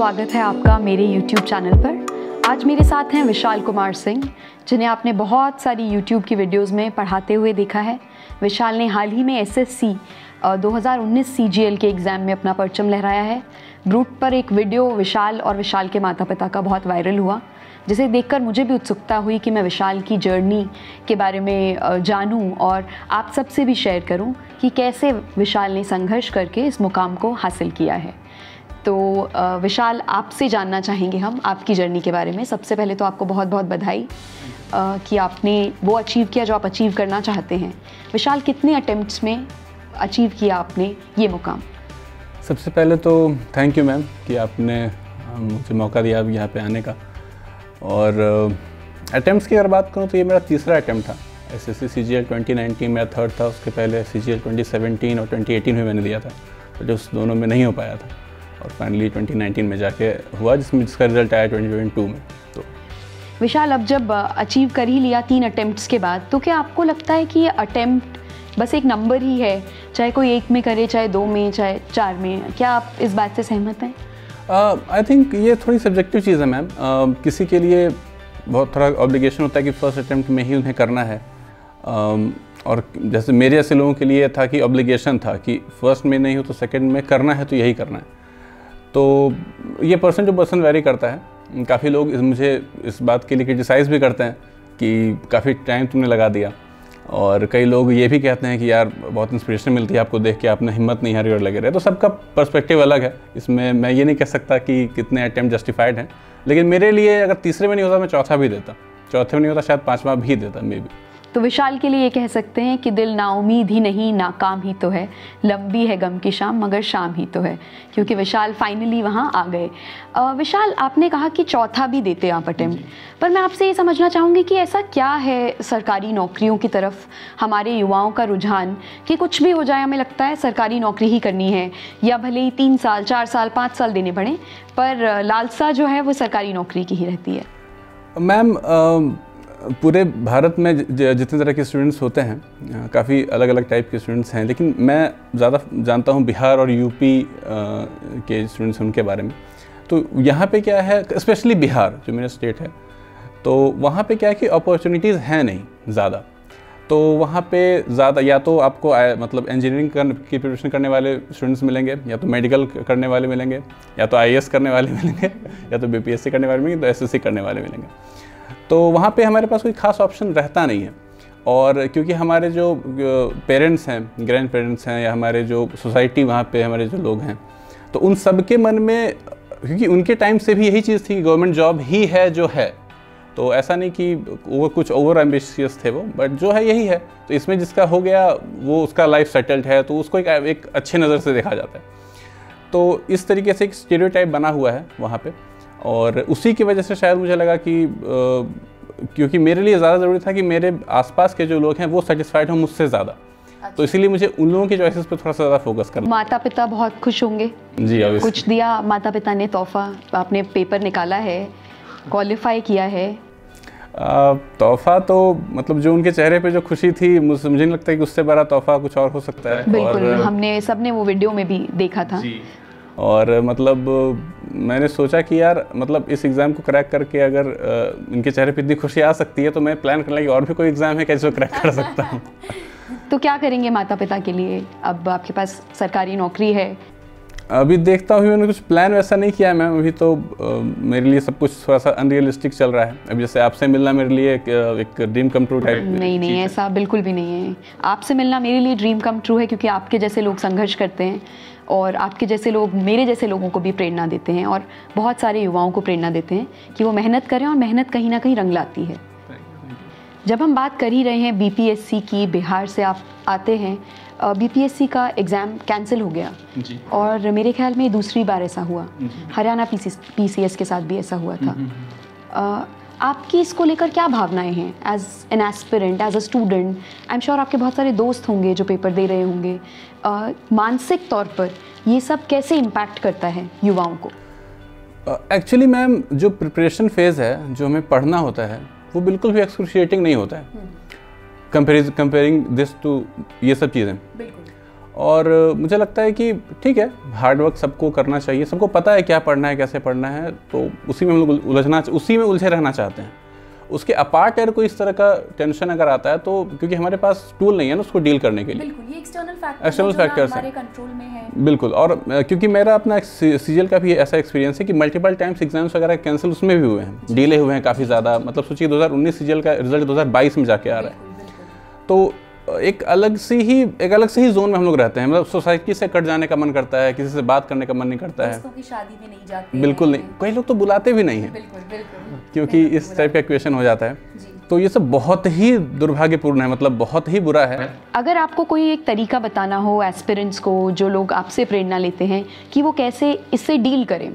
स्वागत है आपका मेरे YouTube चैनल पर। आज मेरे साथ हैं विशाल कुमार सिंह, जिन्हें आपने बहुत सारी YouTube की वीडियोस में पढ़ाते हुए देखा है। विशाल ने हाल ही में SSC 2019 CGL के एग्ज़ाम में अपना परचम लहराया है। ब्रूट पर एक वीडियो विशाल और विशाल के माता पिता का बहुत वायरल हुआ, जिसे देखकर मुझे भी उत्सुकता हुई कि मैं विशाल की जर्नी के बारे में जानूं और आप सबसे भी शेयर करूं कि कैसे विशाल ने संघर्ष करके इस मुकाम को हासिल किया है। तो विशाल, आपसे जानना चाहेंगे हम आपकी जर्नी के बारे में। सबसे पहले तो आपको बहुत बहुत बधाई कि आपने वो अचीव किया जो आप अचीव करना चाहते हैं। विशाल, कितने अटेम्प्ट्स में अचीव किया आपने ये मुकाम? सबसे पहले तो थैंक यू मैम कि आपने मुझे मौका दिया यहाँ पे आने का। और अटेम्प्ट्स की अगर बात करूँ तो ये मेरा तीसरा अटेम्प्ट था। SSC CGL 2019 मेरा थर्ड था। उसके पहले CGL 2017 और 2018 में मैंने दिया था, तो जो उस दोनों में नहीं हो पाया था और फाइनली 2019 में जाके हुआ, जिसका रिजल्ट आया 2022 में। तो विशाल, अब जब अचीव कर ही लिया 3 अटेम्प्ट्स के बाद, तो क्या आपको लगता है कि ये अटेम्प्ट बस एक नंबर ही है, चाहे कोई 1 में करे, चाहे 2 में, चाहे 4 में? क्या आप इस बात से सहमत हैं? आई थिंक ये थोड़ी सब्जेक्टिव चीज़ है मैम। किसी के लिए बहुत थोड़ा ऑब्लिगेशन होता है कि फर्स्ट अटेम्प्ट में ही उन्हें करना है, और जैसे मेरे ऐसे लोगों के लिए था कि ऑब्लिगेशन था कि फर्स्ट में नहीं हो तो सेकंड में करना है, तो यही करना है। तो ये पर्सन टू पर्सन वेरी करता है। काफ़ी लोग मुझे इस बात के लिए क्रिटिसाइज़ भी करते हैं कि काफ़ी टाइम तुमने लगा दिया, और कई लोग ये भी कहते हैं कि यार बहुत इंस्पिरेशन मिलती है आपको देख के, आपने हिम्मत नहीं हारी और लगे रहे। तो सबका पर्सपेक्टिव अलग है, इसमें मैं ये नहीं कह सकता कि कितने अटेम्प्ट जस्टिफाइड हैं। लेकिन मेरे लिए अगर तीसरे में नहीं होता मैं चौथा भी देता, चौथे में नहीं होता शायद 5वां भी देता मे बी। तो विशाल के लिए ये कह सकते हैं कि दिल नाउमीद ही नहीं, नाकाम ही तो है, लंबी है गम की शाम मगर शाम ही तो है, क्योंकि विशाल फाइनली वहाँ आ गए। विशाल, आपने कहा कि चौथा भी देते आप अटेम्प्ट, पर मैं आपसे ये समझना चाहूँगी कि ऐसा क्या है सरकारी नौकरियों की तरफ हमारे युवाओं का रुझान कि कुछ भी हो जाए हमें लगता है सरकारी नौकरी ही करनी है, या भले ही 3 साल 4 साल 5 साल देने पड़े, पर लालसा जो है वो सरकारी नौकरी की ही रहती है? मैम, पूरे भारत में जितने तरह के स्टूडेंट्स होते हैं, काफ़ी अलग अलग टाइप के स्टूडेंट्स हैं, लेकिन मैं ज़्यादा जानता हूँ बिहार और यूपी के स्टूडेंट्स उनके बारे में। तो यहाँ पे क्या है, स्पेशली बिहार जो मेरा स्टेट है, तो वहाँ पे क्या है कि अपॉर्चुनिटीज़ हैं नहीं ज़्यादा। तो वहाँ पे ज़्यादा या तो आपको मतलब इंजीनियरिंग की प्रिपरेशन करने वाले स्टूडेंट्स मिलेंगे, या तो मेडिकल करने वाले मिलेंगे, या तो IAS करने वाले मिलेंगे, या तो BPSC करने वाले मिलेंगे, तो SSC करने वाले मिलेंगे। तो वहाँ पे हमारे पास कोई ख़ास ऑप्शन रहता नहीं है। और क्योंकि हमारे जो पेरेंट्स हैं, ग्रैंड पेरेंट्स हैं, या हमारे जो सोसाइटी वहाँ पे हमारे जो लोग हैं, तो उन सब के मन में, क्योंकि उनके टाइम से भी यही चीज़ थी कि गवर्नमेंट जॉब ही है जो है, तो ऐसा नहीं कि वो कुछ ओवर एम्बिशियस थे वो, बट जो है यही है। तो इसमें जिसका हो गया वो उसका लाइफ सेटल्ड है, तो उसको एक अच्छे नज़र से देखा जाता है। तो इस तरीके से एक स्टीरियोटाइप बना हुआ है वहाँ पे, और उसी की वजह से शायद मुझे लगा कि क्योंकि मेरे लिए ज़्यादा ज़रूरी था कि मेरे आसपास के जो लोग हैं वो सेटिस्फाइड हों मुझसे ज़्यादा। अच्छा। तो इसीलिए मुझे उन लोगों की चॉइसेस पे थोड़ा सा ज़्यादा फोकस करना। माता पिता बहुत खुश होंगे जी, कुछ दिया माता पिता ने तोहफा, आपने पेपर निकाला है, क्वालिफाई किया है? तोहफा तो मतलब जो उनके चेहरे पे जो खुशी थी, मुझे नहीं लगता कि उससे बड़ा तोहफा कुछ और हो सकता है। बिल्कुल, हमने सबने वो वीडियो में भी देखा था जी। और मतलब मैंने सोचा कि यार मतलब इस एग्ज़ाम को क्रैक करके अगर इनके चेहरे पे इतनी खुशी आ सकती है, तो मैं प्लान कर लूँ कि और भी कोई एग्ज़ाम है कैसे क्रैक कर सकता हूँ। तो क्या करेंगे माता पिता के लिए? अब आपके पास सरकारी नौकरी है। अभी देखता हूँ, मैंने कुछ प्लान वैसा नहीं किया है मैम। अभी तो मेरे लिए सब कुछ थोड़ा सा अनरियलिस्टिक चल रहा है। अभी जैसे आपसे मिलना मेरे लिए एक ड्रीम कम ट्रू टाइप। नहीं, ऐसा बिल्कुल भी नहीं है। आपसे मिलना मेरे लिए ड्रीम कम ट्रू है, क्योंकि आपके जैसे लोग संघर्ष करते हैं, और आपके जैसे लोग मेरे जैसे लोगों को भी प्रेरणा देते हैं, और बहुत सारे युवाओं को प्रेरणा देते हैं कि वो मेहनत करें, और मेहनत कहीं ना कहीं रंग लाती है। जब हम बात कर ही रहे हैं BPSC की, बिहार से आप आते हैं, BPSC का एग्ज़ाम कैंसिल हो गया जी। और मेरे ख्याल में दूसरी बार ऐसा हुआ। हरियाणा PCS के साथ भी ऐसा हुआ था। आपकी इसको लेकर क्या भावनाएं हैं? As an aspirant, as a student, I am sure आपके बहुत सारे दोस्त होंगे जो पेपर दे रहे होंगे। मानसिक तौर पर ये सब कैसे इम्पैक्ट करता है युवाओं को? एक्चुअली मैम, जो प्रिपरेशन फेज़ है, जो हमें पढ़ना होता है, वो बिल्कुल भी एक्सक्रूशिएटिंग नहीं होता है कंपेयरिंग दिस टू ये सब चीज़ें। और मुझे लगता है कि ठीक है, हार्ड वर्क सबको करना चाहिए, सबको पता है क्या पढ़ना है, कैसे पढ़ना है, तो उसी में हम लोग उसी में उलझे रहना चाहते हैं। उसके अपार्ट अगर कोई इस तरह का टेंशन अगर आता है, तो क्योंकि हमारे पास टूल नहीं है ना उसको डील करने के लिए। बिल्कुल, ये एक्सटर्नल फैक्टर्स हमारे कंट्रोल में है। बिल्कुल, और क्योंकि मेरा अपना सीजीएल का भी ऐसा एक्सपीरियंस है कि मल्टीपल टाइम्स एग्जाम्स वगैरह कैंसिल उसमें भी हुए हैं, डिले हुए हैं काफ़ी ज़्यादा। मतलब सोचिए 2019 सीजीएल का रिजल्ट 2022 में जाके आ रहा है, तो एक अलग से ही जोन में हम लोग रहते हैं। मतलब सोसाइटी से कट जाने का मन करता है, किसी से बात करने का मन नहीं करता है, दोस्तों की शादी में नहीं जाते, बिल्कुल नहीं, कई लोग तो बुलाते भी नहीं हैं, क्योंकि इस टाइप का क्वेश्चन हो जाता है। तो ये सब बहुत ही दुर्भाग्यपूर्ण है, मतलब बहुत ही बुरा है। अगर आपको कोई एक तरीका बताना हो एस्पिरेंट्स को, जो लोग आपसे प्रेरणा लेते हैं, कि वो कैसे इससे डील करें,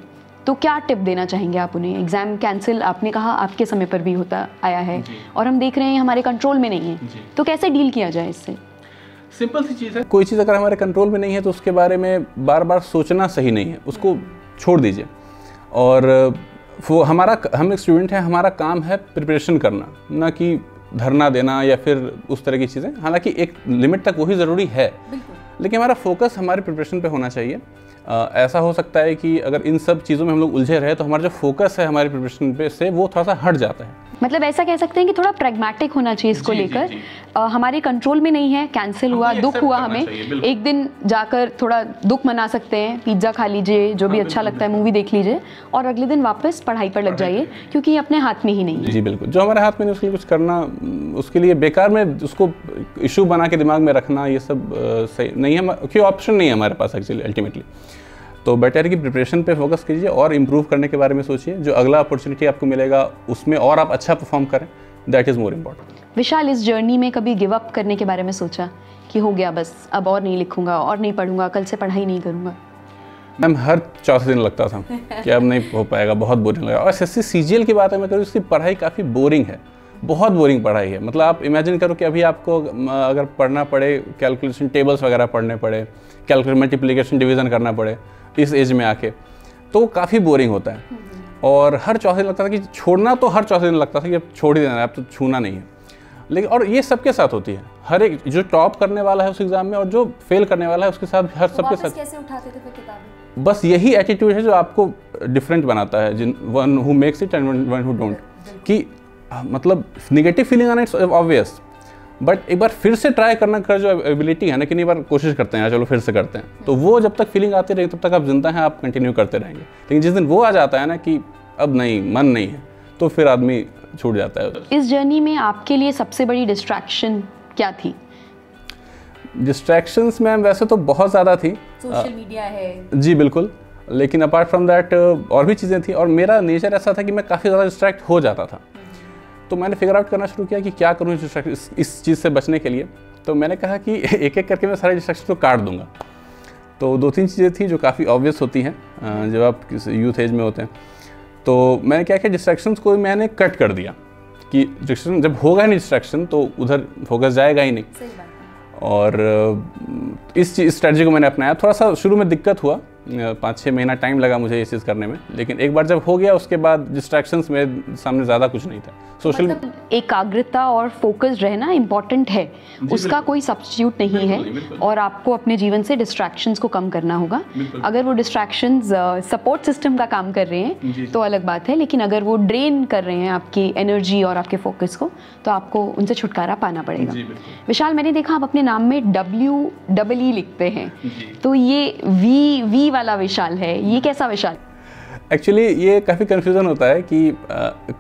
तो क्या टिप देना चाहेंगे आप उन्हें? एग्ज़ाम कैंसिल आपने कहा आपके समय पर भी होता आया है और हम देख रहे हैं हमारे कंट्रोल में नहीं है, तो कैसे डील किया जाए इससे? सिंपल सी चीज़ है, कोई चीज़ अगर हमारे कंट्रोल में नहीं है तो उसके बारे में बार बार सोचना सही नहीं है, उसको छोड़ दीजिए। और वो हम एक स्टूडेंट हैं, हमारा काम है प्रिपरेशन करना, ना कि धरना देना या फिर उस तरह की चीज़ें। हालांकि एक लिमिट तक वही ज़रूरी है, लेकिन हमारा फोकस हमारे प्रिपरेशन पे होना चाहिए। ऐसा हो सकता है कि अगर इन सब चीज़ों में हम लोग उलझे रहे तो हमारा जो फोकस है हमारी प्रिपरेशन पे से वो थोड़ा सा हट जाता है। मतलब ऐसा कह सकते हैं कि थोड़ा प्रैग्मेटिक होना चाहिए इसको लेकर। हमारे कंट्रोल में नहीं है, कैंसिल हुआ, दुख हुआ, हमें एक दिन जाकर थोड़ा दुख मना सकते हैं, पिज्ज़ा खा लीजिए, जो भी अच्छा लगता है, मूवी देख लीजिए, और अगले दिन वापस पढ़ाई पर लग जाइए, क्योंकि ये अपने हाथ में ही नहीं है। जी बिल्कुल, जो हमारे हाथ में नहीं उसके लिए कुछ करना, उसके लिए बेकार में उसको इशू बना के दिमाग में रखना, ये सब सही नहीं है, क्योंकि ऑप्शन नहीं है हमारे पास एक्चुअली अल्टीमेटली। तो बेटर है कि प्रिपरेशन पे फोकस कीजिए और इम्प्रूव करने के बारे में सोचिए। जो अगला अपॉर्चुनिटी आपको मिलेगा उसमें और आप अच्छा परफॉर्म करें, दैट इज़ मोर इम्पॉर्टेंट। विशाल, इस जर्नी में कभी गिव अप करने के बारे में सोचा कि हो गया बस, अब और नहीं लिखूंगा और नहीं पढ़ूंगा, कल से पढ़ाई नहीं करूंगा? मैम हर चौथे दिन लगता था कि अब नहीं हो पाएगा, बहुत बोरिंग लगा। और एसएससी सीजीएल की बात है मैं करूँ, उसकी पढ़ाई काफ़ी बोरिंग है, बहुत बोरिंग पढ़ाई है। मतलब आप इमेजिन करो कि अभी आपको अगर पढ़ना पड़े, कैलकुलेशन टेबल्स वगैरह पढ़ने पड़े, कैलकुलेशन मल्टीप्लिकेशन डिवीज़न करना पड़े इस एज में आके, तो काफ़ी बोरिंग होता है। और हर चौथे दिन लगता था कि छोड़ना, तो हर चौथे दिन लगता था कि अब छोड़ ही देना है, अब तो छूना नहीं है। लेकिन और ये सबके साथ होती है, हर एक जो टॉप करने वाला है उस एग्ज़ाम में और जो फेल करने वाला है उसके साथ, हर सबके साथ। कैसे उठाते थे फिर किताबें? बस यही एटीट्यूड है जो आपको डिफरेंट बनाता है, one who makes it and one who don't. कि मतलब निगेटिव फीलिंग आना इट्स ऑब्वियस, बट एक बार फिर से ट्राई करना का जो एबिलिटी है ना, कि नहीं बार कोशिश करते हैं, चलो फिर से करते हैं, तो वो जब तक फीलिंग आती रहेगी तब तक आप जिंदा हैं, आप कंटिन्यू करते रहेंगे। लेकिन जिस दिन वो आ जाता है ना कि अब नहीं, मन नहीं है, तो फिर आदमी छूट जाता है। इस जर्नी में आपके लिए सबसे बड़ी डिस्ट्रैक्शन क्या थी? डिस्ट्रैक्शंस मैम वैसे तो बहुत ज़्यादा थी, सोशल मीडिया है, जी बिल्कुल, लेकिन अपार्ट फ्रॉम दैट और भी चीज़ें थी। और मेरा नेचर ऐसा था कि मैं काफ़ी ज़्यादा डिस्ट्रैक्ट हो जाता था, तो मैंने फिगर आउट करना शुरू किया कि क्या करूँ इस चीज़ से बचने के लिए। तो मैंने कहा कि एक एक करके मैं सारे डिस्ट्रैक्शन को काट दूंगा। तो 2-3 चीज़ें थी जो काफ़ी ऑब्वियस होती हैं जब आप यूथ एज में होते हैं। तो मैंने क्या किया, डिस्ट्रैक्शंस को मैंने कट कर दिया कि डिस्ट्रैक्शन जब होगा नहीं डिस्ट्रैक्शन तो उधर फोकस जाएगा ही नहीं। सही बात है। और इस स्ट्रेटजी को मैंने अपनाया। थोड़ा सा शुरू में दिक्कत हुआ, 5-6 महीना टाइम लगा मुझे ये चीज़ करने में, लेकिन एक बार जब हो गया उसके बाद डिस्ट्रैक्शंस मेरे सामने ज़्यादा कुछ नहीं था। सोशल मतलब एकाग्रता और फोकस रहना इम्पॉर्टेंट है, उसका कोई सब्स्टिट्यूट नहीं है, और आपको अपने जीवन से डिस्ट्रैक्शंस को कम करना होगा। अगर वो डिस्ट्रैक्शंस सपोर्ट सिस्टम का काम कर रहे हैं तो अलग बात है, लेकिन अगर वो ड्रेन कर रहे हैं आपकी एनर्जी और आपके फोकस को, तो आपको उनसे छुटकारा पाना पड़ेगा। विशाल, मैंने देखा आप अपने नाम में WEE लिखते हैं, तो ये वी वाला विशाल है, ये कैसा विशाल? एक्चुअली ये काफ़ी कन्फ्यूज़न होता है कि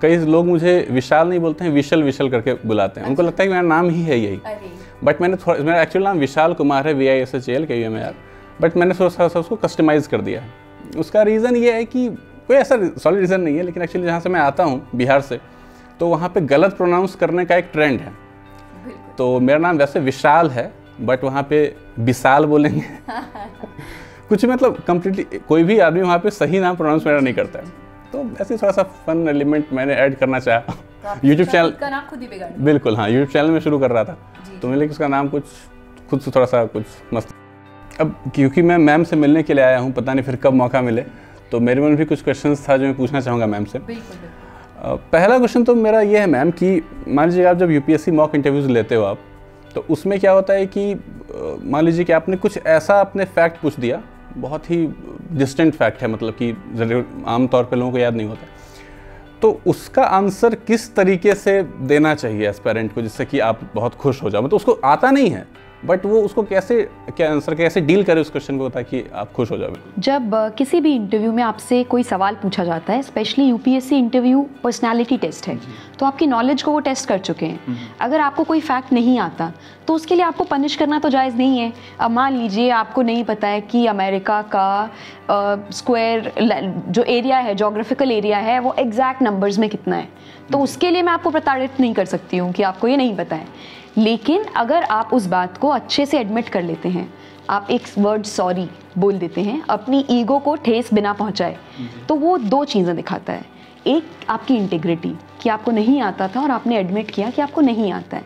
कई लोग मुझे विशाल नहीं बोलते हैं, विशल करके बुलाते हैं। उनको लगता है कि मेरा नाम ही है यही, बट मेरा एक्चुअल नाम विशाल कुमार है, VISHAL KUMAR, बट मैंने थोड़ा सा उसको कस्टमाइज़ कर दिया है। उसका रीज़न ये है कि कोई ऐसा सॉलिड रीज़न नहीं है, लेकिन एक्चुअली जहाँ से मैं आता हूँ बिहार से, तो वहाँ पे गलत प्रोनाउंस करने का एक ट्रेंड है। तो मेरा नाम वैसे विशाल है, बट वहाँ पे विशाल बोलेंगे कुछ मतलब कंप्लीटली कोई भी आदमी वहाँ पे सही नाम प्रोनाउंस मेरा नहीं करता है। तो ऐसे थोड़ा सा फन एलिमेंट मैंने ऐड करना चाहा। यूट्यूब चैनल का नाम खुद ही बिगाड़ दिया। बिल्कुल, हाँ, यूट्यूब चैनल में शुरू कर रहा था, तो मैंने उसका नाम कुछ खुद से थोड़ा सा कुछ मस्त। अब क्योंकि मैं मैम से मिलने के लिए आया हूँ, पता नहीं फिर कब मौका मिले, तो मेरे मन में भी कुछ क्वेश्चंस था जो मैं पूछना चाहूँगा मैम से। पहला क्वेश्चन तो मेरा ये है मैम कि मान लीजिए आप जब UPSC मॉक इंटरव्यूज़ लेते हो आप, तो उसमें क्या होता है कि मान लीजिए कि आपने कुछ ऐसा अपने फैक्ट पूछ दिया, बहुत ही डिस्टेंट फैक्ट है, मतलब कि आमतौर पे लोगों को याद नहीं होता, तो उसका आंसर किस तरीके से देना चाहिए एज पेरेंट को जिससे कि आप बहुत खुश हो जाओ? मतलब उसको आता नहीं है बट वो उसको कैसे डील करे उस क्वेश्चन को ताकि आप खुश हो जाओ। जब किसी भी इंटरव्यू में आपसे कोई सवाल पूछा जाता है, specially UPSC interview personality test है, तो आपकी नॉलेज को वो टेस्ट कर चुके हैं। अगर आपको कोई फैक्ट नहीं आता तो उसके लिए आपको पनिश करना तो जायज़ नहीं है। अब मान लीजिए आपको नहीं पता है कि अमेरिका का स्क्वायर जो एरिया है, जोग्राफिकल एरिया है, वो एग्जैक्ट नंबर्स में कितना है, तो उसके लिए मैं आपको प्रताड़ित नहीं कर सकती हूँ कि आपको ये नहीं पता है। लेकिन अगर आप उस बात को अच्छे से एडमिट कर लेते हैं, आप एक वर्ड सॉरी बोल देते हैं, अपनी ईगो को ठेस बिना पहुंचाए, तो वो दो चीज़ें दिखाता है। एक आपकी इंटीग्रिटी कि आपको नहीं आता था और आपने एडमिट किया कि आपको नहीं आता है,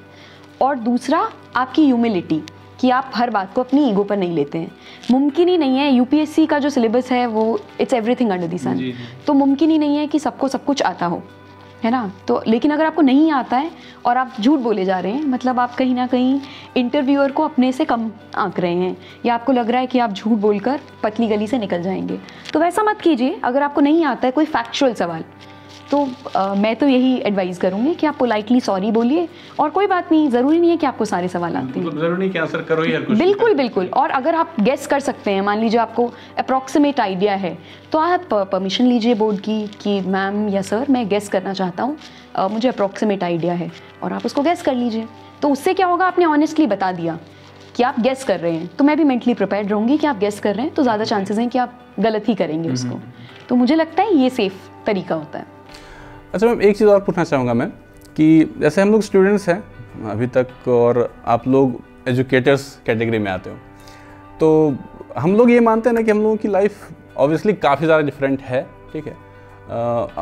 और दूसरा आपकी ह्यूमिलिटी कि आप हर बात को अपनी ईगो पर नहीं लेते हैं। मुमकिन ही नहीं है, यूपीएससी का जो सिलेबस है वो इट्स एवरीथिंग अंडर द सन, तो मुमकिन ही नहीं है कि सबको सब कुछ आता हो, है ना। तो लेकिन अगर आपको नहीं आता है और आप झूठ बोले जा रहे हैं, मतलब आप कहीं ना कहीं इंटरव्यूअर को अपने से कम आंक रहे हैं, या आपको लग रहा है कि आप झूठ बोलकर पतली गली से निकल जाएंगे, तो वैसा मत कीजिए। अगर आपको नहीं आता है कोई फैक्चुअल सवाल, तो मैं तो यही एडवाइस करूँगी कि आप पोलाइटली सॉरी बोलिए, और कोई बात नहीं, ज़रूरी नहीं है कि आपको सारे सवाल आते हैं, जरूरी नहीं कि आंसर करो ही हर कुछ। बिल्कुल बिल्कुल। और अगर आप गेस कर सकते हैं, मान लीजिए आपको अप्रॉक्सीमेट आइडिया है, तो आप परमिशन लीजिए बोर्ड की कि मैम या सर मैं गेस करना चाहता हूँ, मुझे अप्रॉक्सीमेट आइडिया है, और आप उसको गेस कर लीजिए। तो उससे क्या होगा, आपने ऑनेस्टली बता दिया कि आप गेस कर रहे हैं, तो मैं भी मेंटली प्रिपेयर्ड रहूँगी कि आप गेस कर रहे हैं, तो ज़्यादा चांसेस हैं कि आप गलत ही करेंगे उसको। तो मुझे लगता है ये सेफ तरीका होता है। अच्छा मैम, एक चीज़ और पूछना चाहूँगा मैं कि जैसे हम लोग स्टूडेंट्स हैं अभी तक, और आप लोग एजुकेटर्स कैटेगरी में आते हो, तो हम लोग ये मानते हैं ना कि हम लोगों की लाइफ ऑब्वियसली काफ़ी ज़्यादा डिफरेंट है, ठीक है।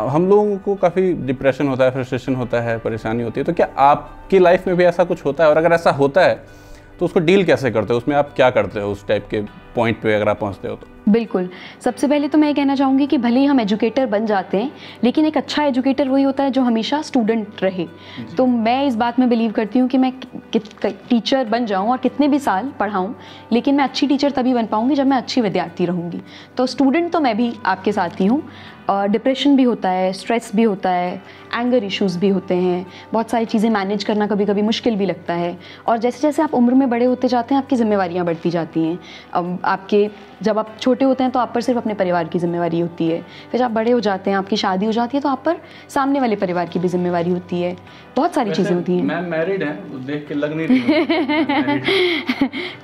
हम लोगों को काफ़ी डिप्रेशन होता है, फ्रस्ट्रेशन होता है, परेशानी होती है, तो क्या आपकी लाइफ में भी ऐसा कुछ होता है, और अगर ऐसा होता है तो उसको डील कैसे करते हो, उसमें आप क्या करते हो उस टाइप के पॉइंट पे अगर आप पहुंचते हो तो? बिल्कुल, सबसे पहले तो मैं ये कहना चाहूँगी कि भले ही हम एजुकेटर बन जाते हैं, लेकिन एक अच्छा एजुकेटर वही होता है जो हमेशा स्टूडेंट रहे। तो मैं इस बात में बिलीव करती हूँ कि मैं टीचर बन जाऊँ और कितने भी साल पढ़ाऊँ, लेकिन मैं अच्छी टीचर तभी बन पाऊँगी जब मैं अच्छी विद्यार्थी रहूँगी। तो स्टूडेंट तो मैं भी आपके साथ ही हूँ। डिप्रेशन भी होता है, स्ट्रेस भी होता है, एंगर इश्यूज़ भी होते हैं, बहुत सारी चीज़ें मैनेज करना कभी कभी मुश्किल भी लगता है। और जैसे जैसे आप उम्र में बड़े होते जाते हैं, आपकी जिम्मेवारियाँ बढ़ती जाती हैं। अब जब आप छोटे होते हैं तो आप पर सिर्फ अपने परिवार की जिम्मेवारी होती है, फिर जब आप बड़े हो जाते हैं, आपकी शादी हो जाती है, तो आप पर सामने वाले परिवार की भी जिम्मेवारी होती है, बहुत सारी चीज़ें होती हैं। मैम मैरिड हैं, देख के लग नहीं रही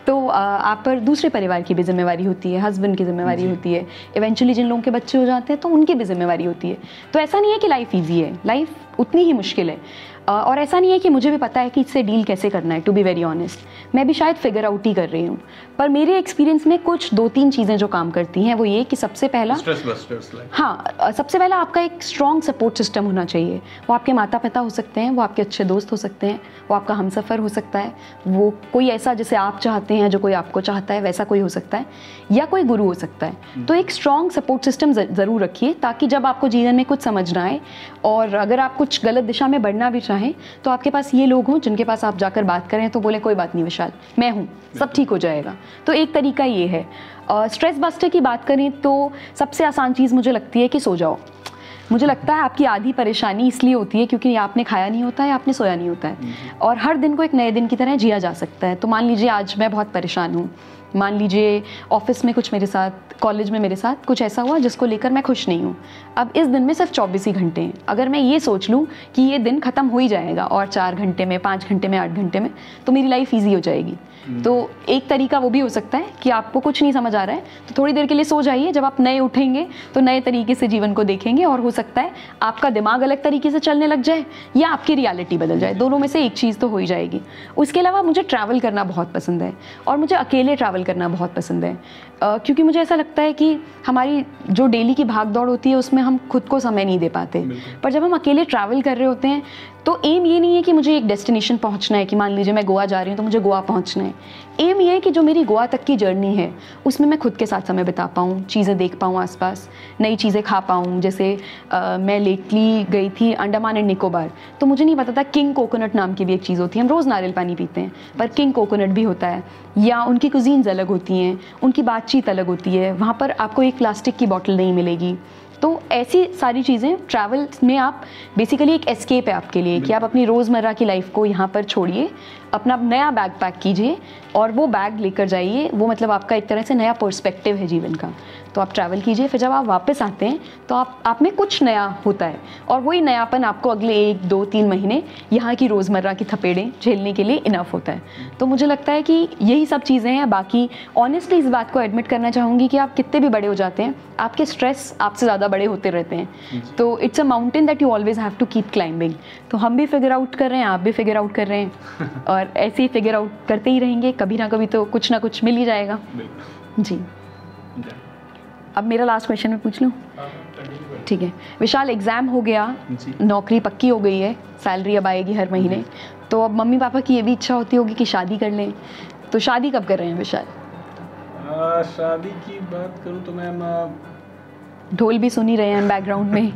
तो आप पर दूसरे परिवार की भी जिम्मेवारी होती है, हस्बैंड की जिम्मेवारी होती है, इवेंचुअली जिन लोगों के बच्चे हो जाते हैं तो उनकी भी जिम्मेवारी होती है। तो ऐसा नहीं है कि लाइफ ईजी है, लाइफ उतनी ही मुश्किल है। और ऐसा नहीं है कि मुझे भी पता है कि इससे डील कैसे करना है। टू बी वेरी ऑनेस्ट, मैं भी शायद फिगर आउट ही कर रही हूँ, पर मेरे एक्सपीरियंस में कुछ 2-3 चीज़ें जो काम करती हैं वो ये कि सबसे पहला, हाँ, सबसे पहला आपका एक स्ट्रॉन्ग सपोर्ट सिस्टम होना चाहिए। वो आपके माता पिता हो सकते हैं, वो आपके अच्छे दोस्त हो सकते हैं, वो आपका हमसफ़र हो सकता है, वो कोई ऐसा जैसे आप चाहते हैं, जो कोई आपको चाहता है वैसा कोई हो सकता है, या कोई गुरु हो सकता है। तो एक स्ट्रॉन्ग सपोर्ट सिस्टम ज़रूर रखिए, ताकि जब आपको जीवन में कुछ समझ ना आए और अगर आप कुछ गलत दिशा में बढ़ना भी चाहें तो आपके पास ये लोग हों जिनके पास आप जाकर बात करें तो बोले कोई बात नहीं विशाल, मैं हूँ, सब ठीक हो जाएगा। तो एक तरीका ये है। स्ट्रेस बस्टर की बात करें तो सबसे आसान चीज़ मुझे लगती है कि सो जाओ। मुझे लगता है आपकी आधी परेशानी इसलिए होती है क्योंकि आपने खाया नहीं होता है, आपने सोया नहीं होता है, और हर दिन को एक नए दिन की तरह जिया जा सकता है। तो मान लीजिए आज मैं बहुत परेशान हूँ, मान लीजिए ऑफिस में कुछ मेरे साथ, कॉलेज में मेरे साथ कुछ ऐसा हुआ जिसको लेकर मैं खुश नहीं हूँ। अब इस दिन में सिर्फ 24 ही घंटे हैं, अगर मैं ये सोच लूँ कि ये दिन ख़त्म हो ही जाएगा और 4 घंटे में, 5 घंटे में, 8 घंटे में, तो मेरी लाइफ ईजी हो जाएगी। तो एक तरीका वो भी हो सकता है कि आपको कुछ नहीं समझ आ रहा है तो थोड़ी देर के लिए सो जाइए, जब आप नए उठेंगे तो नए तरीके से जीवन को देखेंगे, और हो सकता है आपका दिमाग अलग तरीके से चलने लग जाए या आपकी रियलिटी बदल जाए, दोनों में से एक चीज़ तो हो ही जाएगी। उसके अलावा मुझे ट्रैवल करना बहुत पसंद है, और मुझे अकेले ट्रैवल करना बहुत पसंद है। क्योंकि मुझे ऐसा लगता है कि हमारी जो डेली की भाग दौड़ होती है उसमें हम खुद को समय नहीं दे पाते, पर जब हम अकेले ट्रैवल कर रहे होते हैं तो एम ये नहीं है कि मुझे एक डेस्टिनेशन पहुंचना है, कि मान लीजिए मैं गोवा जा रही हूँ तो मुझे गोवा पहुंचना है। एम ये है कि जो मेरी गोवा तक की जर्नी है उसमें मैं खुद के साथ समय बिता पाऊँ, चीज़ें देख पाऊँ आसपास, नई चीज़ें खा पाऊँ। जैसे मैं लेटली गई थी अंडमान एंड निकोबार, तो मुझे नहीं पता था किंग कोकोनट नाम की भी एक चीज़ होती है। हम रोज़ नारियल पानी पीते हैं पर किंग कोकोनट भी होता है, या उनकी कुजीन्स अलग होती हैं, उनकी बातचीत अलग होती है। वहाँ पर आपको एक प्लास्टिक की बॉटल नहीं मिलेगी। तो ऐसी सारी चीज़ें ट्रैवल में आप बेसिकली एक एस्केप है आपके लिए, कि आप अपनी रोज़मर्रा की लाइफ को यहाँ पर छोड़िए, अपना नया बैग पैक कीजिए और वो बैग लेकर जाइए। वो मतलब आपका एक तरह से नया पर्सपेक्टिव है जीवन का। तो आप ट्रैवल कीजिए, फिर जब आप वापस आते हैं तो आप में कुछ नया होता है, और वही नयापन आपको अगले 1, 2, 3 महीने यहाँ की रोज़मर्रा की थपेड़ें झेलने के लिए इनफ होता है। तो मुझे लगता है कि यही सब चीज़ें हैं। बाकी ऑनेस्टली इस बात को एडमिट करना चाहूँगी कि आप कितने भी बड़े हो जाते हैं, आपके स्ट्रेस आपसे ज़्यादा बड़े होते रहते हैं। तो it's a mountain that you always have to keep climbing. तो हम भी फिगर आउट कर रहे हैं, आप भी फिगर आउट कर रहे हैं, और ऐसे ही फिगर आउट करते ही रहेंगे। कभी ना कभी तो कुछ ना कुछ मिल ही जाएगा। जी, अब मेरा लास्ट क्वेश्चन मैं पूछ लूँ? ठीक है विशाल, एग्ज़ाम हो गया, नौकरी पक्की हो गई है, सैलरी अब आएगी हर महीने, तो अब मम्मी पापा की ये भी इच्छा होती होगी कि शादी कर लें, तो शादी कब कर रहे हैं विशाल? शादी की बात करूँ तो मैम ढोल भी सुन ही रहे हैं बैकग्राउंड में।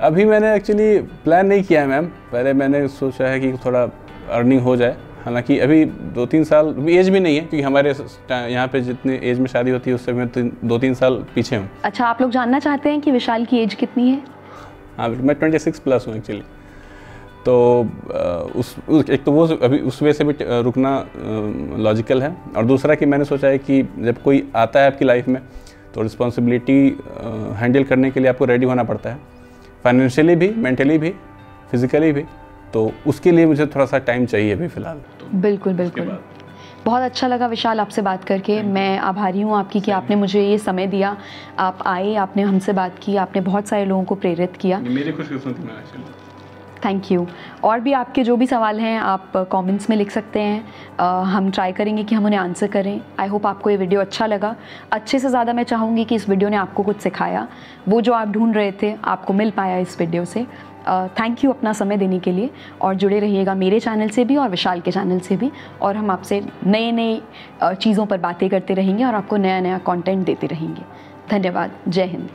अभी मैंने एक्चुअली प्लान नहीं किया है मैम। पहले मैंने सोचा है कि थोड़ा अर्निंग हो जाए, हालांकि अभी 2-3 साल एज भी नहीं है, क्योंकि हमारे यहाँ पे जितनी एज में शादी होती है उससे मैं 2-3 साल पीछे हूँ। अच्छा, आप लोग जानना चाहते हैं कि विशाल की एज कितनी है? हाँ, मैं 26 प्लस हूँ एक्चुअली। तो एक तो वो अभी उस वजह से भी रुकना लॉजिकल है, और दूसरा कि मैंने सोचा है कि जब कोई आता है आपकी लाइफ में तो रिस्पॉन्सिबिलिटी हैंडल करने के लिए आपको रेडी होना पड़ता है, फाइनेंशियली भी, मेंटली भी, फिजिकली भी। तो उसके लिए मुझे थोड़ा सा टाइम चाहिए अभी फ़िलहाल। बिल्कुल बिल्कुल, बहुत अच्छा लगा विशाल आपसे बात करके। मैं आभारी हूँ आपकी कि आपने मुझे ये समय दिया, आप आए, आपने हमसे बात की, आपने बहुत सारे लोगों को प्रेरित किया। मेरी खुशकिस्मती में एक्चुअली। Thank you. और भी आपके जो भी सवाल हैं आप कमेंट्स में लिख सकते हैं, हम ट्राई करेंगे कि हम उन्हें आंसर करें। आई होप आपको ये वीडियो अच्छा लगा। अच्छे से ज़्यादा मैं चाहूँगी कि इस वीडियो ने आपको कुछ सिखाया, वो जो आप ढूंढ रहे थे आपको मिल पाया इस वीडियो से। थैंक यू अपना समय देने के लिए, और जुड़े रहिएगा मेरे चैनल से भी और विशाल के चैनल से भी, और हम आपसे नए चीज़ों पर बातें करते रहेंगे और आपको नया नया कंटेंट देते रहेंगे। धन्यवाद। जय हिंद।